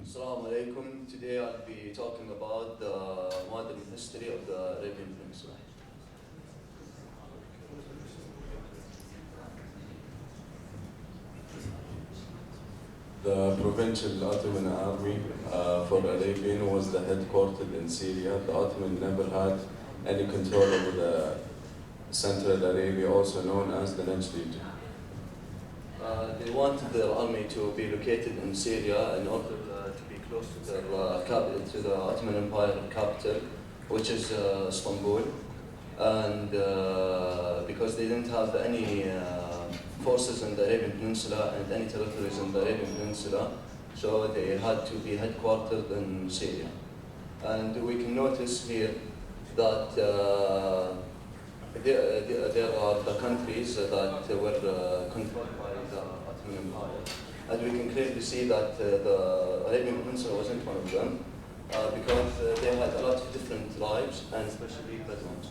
Assalamu alaikum. Today I'll be talking about the modern history of the Arabian Peninsula. The Provincial Ottoman Army for Arabian was headquartered in Syria. The Ottoman never had any control over the Central Arabia, also known as the Najd region. They wanted their army to be located in Syria in order to be close to their capital, to the Ottoman Empire capital, which is Istanbul. And because they didn't have any forces in the Arabian Peninsula and any territories in the Arabian Peninsula, so they had to be headquartered in Syria. And we can notice here that there are the countries that were controlled by the Ottoman Empire. And we can clearly see that the Arabian Peninsula wasn't one of them because they had a lot of different tribes and especially Bedouins.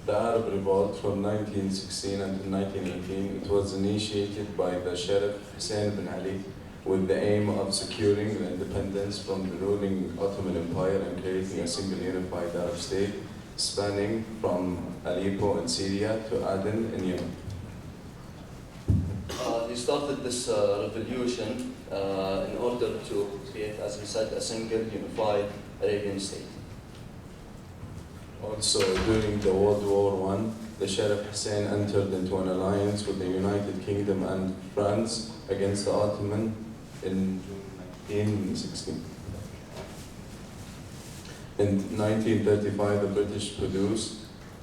The Arab Revolt from 1916 until 1918, it was initiated by the Sheriff Hussein bin Ali with the aim of securing the independence from the ruling Ottoman Empire and creating a single unified Arab state spanning from Aleppo in Syria to Aden in Yemen. He started this revolution in order to create, as he said, a single unified Arabian state. Also, during the World War I, the Sheriff Hussein entered into an alliance with the United Kingdom and France against the Ottoman in 1916. In 1935, the British produced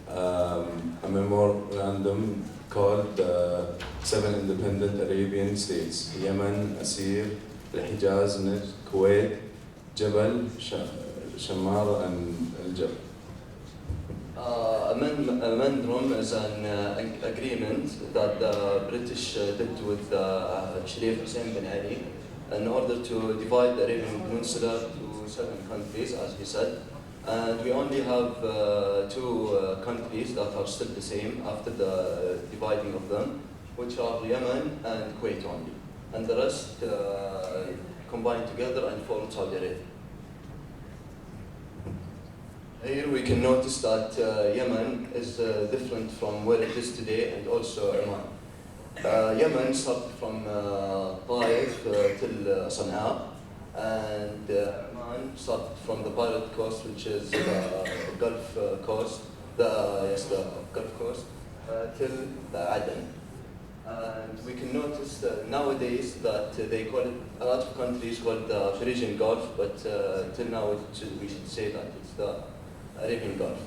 a memorandum called the Seven Independent Arabian States: Yemen, Asir, Al-Hijaz, Najd, Kuwait, Jabal, Shammar, and Al-Jabal. Amendrum is an agreement that the British did with Sharif Hussein bin Ali in order to divide the Arabian Peninsula to 7 countries, as he said. And we only have 2 countries that are still the same after the dividing of them, which are Yemen and Kuwait only. And the rest combined together and form Saudi Arabia. Here we can notice that Yemen is different from where it is today, and also Oman. Yemen started from Taif till Sana'a, and Oman started from the Pirate Coast, which is the Gulf Coast, the Gulf Coast, till the Aden. And we can notice nowadays that they call it, a lot of countries call it the Persian Gulf, but till now we should say that it's the Arabian Gulf.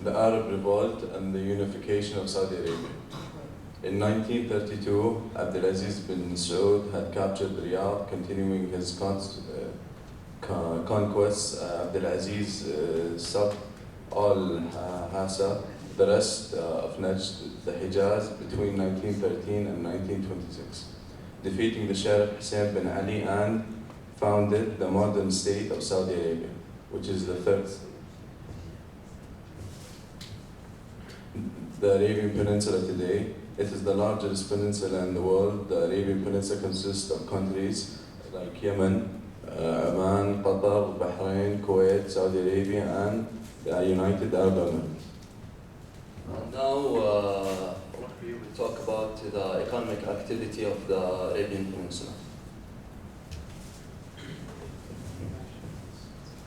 The Arab Revolt and the unification of Saudi Arabia. In 1932, Abdulaziz bin Saud had captured Riyadh, continuing his conquests. Abdulaziz sought al-Hassa, the rest of Najd, the Hijaz, between 1913 and 1926, defeating the Sheriff Hussein bin Ali and founded the modern state of Saudi Arabia, which is the third. The Arabian Peninsula today, it is the largest peninsula in the world. The Arabian Peninsula consists of countries like Yemen, Oman, Qatar, Bahrain, Kuwait, Saudi Arabia, and the United Arab Emirates. Now we will talk about the economic activity of the Arabian Peninsula.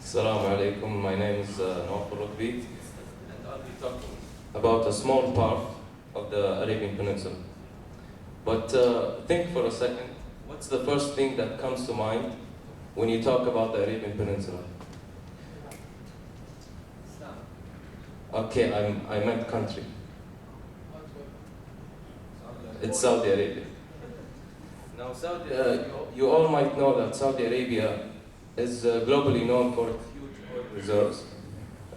Assalamu alaikum, my name is Nawaf Rukbi, and I'll be talking about a small part of the Arabian Peninsula. But think for a second, what's the first thing that comes to mind when you talk about the Arabian Peninsula? Okay, I meant country. It's Saudi Arabia. Now, you all might know that Saudi Arabia is globally known for its huge oil reserves.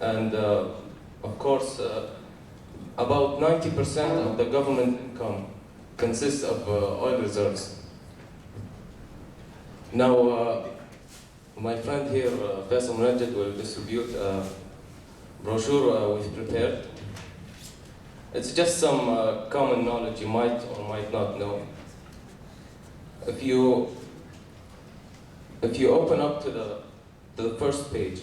And of course, about 90% of the government income consists of oil reserves. Now, my friend here, Faisal Munajjid, will distribute a brochure we've prepared. It's just some common knowledge you might or might not know. If you open up to the first page,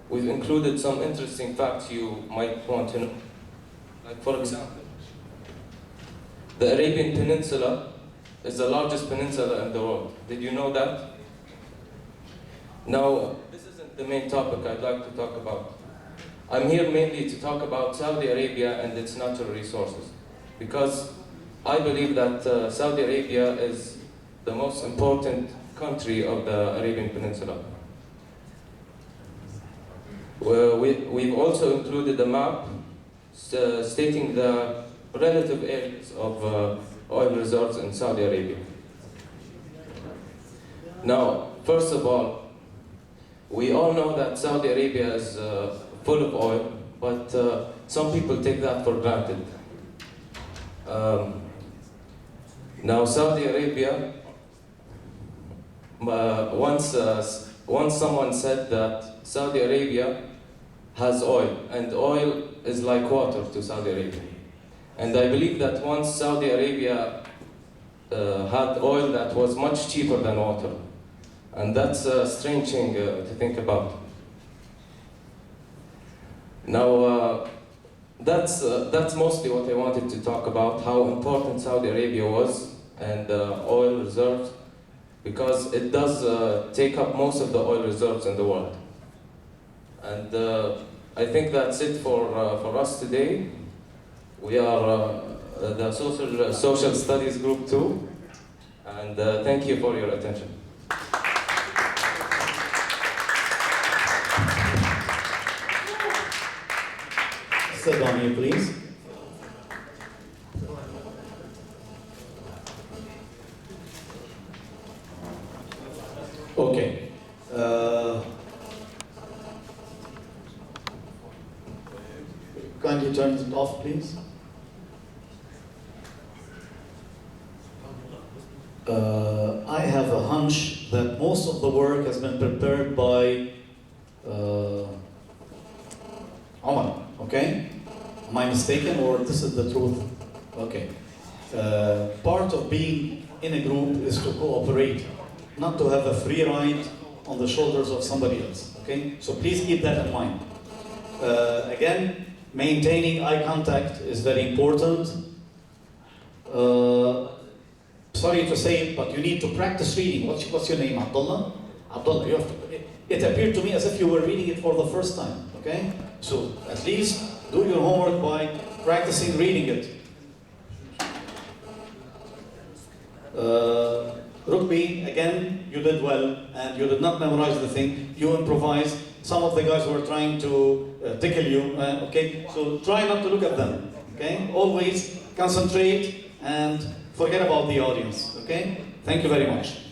we've included some interesting facts you might want to know. Like, for example, the Arabian Peninsula is the largest peninsula in the world. Did you know that? Now, this isn't the main topic I'd like to talk about. I'm here mainly to talk about Saudi Arabia and its natural resources, because I believe that Saudi Arabia is the most important country of the Arabian Peninsula. We've also included a map stating the relative areas of oil reserves in Saudi Arabia. Now, first of all, we all know that Saudi Arabia is full of oil, but some people take that for granted. Now, Saudi Arabia, once someone said that Saudi Arabia has oil, and oil is like water to Saudi Arabia. And I believe that once Saudi Arabia had oil that was much cheaper than water. And that's a strange thing to think about. Now, that's mostly what I wanted to talk about, how important Saudi Arabia was and oil reserves, because it does take up most of the oil reserves in the world. And I think that's it for us today. We are the social studies group 2, and thank you for your attention. Sit down here, please. Okay. Kindly turn it off, please. I have a hunch that most of the work has been prepared by Omar, okay? Am I mistaken, or this is the truth? Okay. Part of being in a group is to cooperate, not to have a free ride on the shoulders of somebody else, okay? So please keep that in mind. Again, maintaining eye contact is very important. Sorry to say it, but you need to practice reading. What's your name, Abdullah? Abdullah, you have to. It appeared to me as if you were reading it for the first time, okay? So at least do your homework by practicing reading it. Rukbi, again, you did well, and you did not memorize the thing. You improvised. Some of the guys were trying to tickle you, okay? So try not to look at them, okay? Always concentrate and forget about the audience, okay? Thank you very much.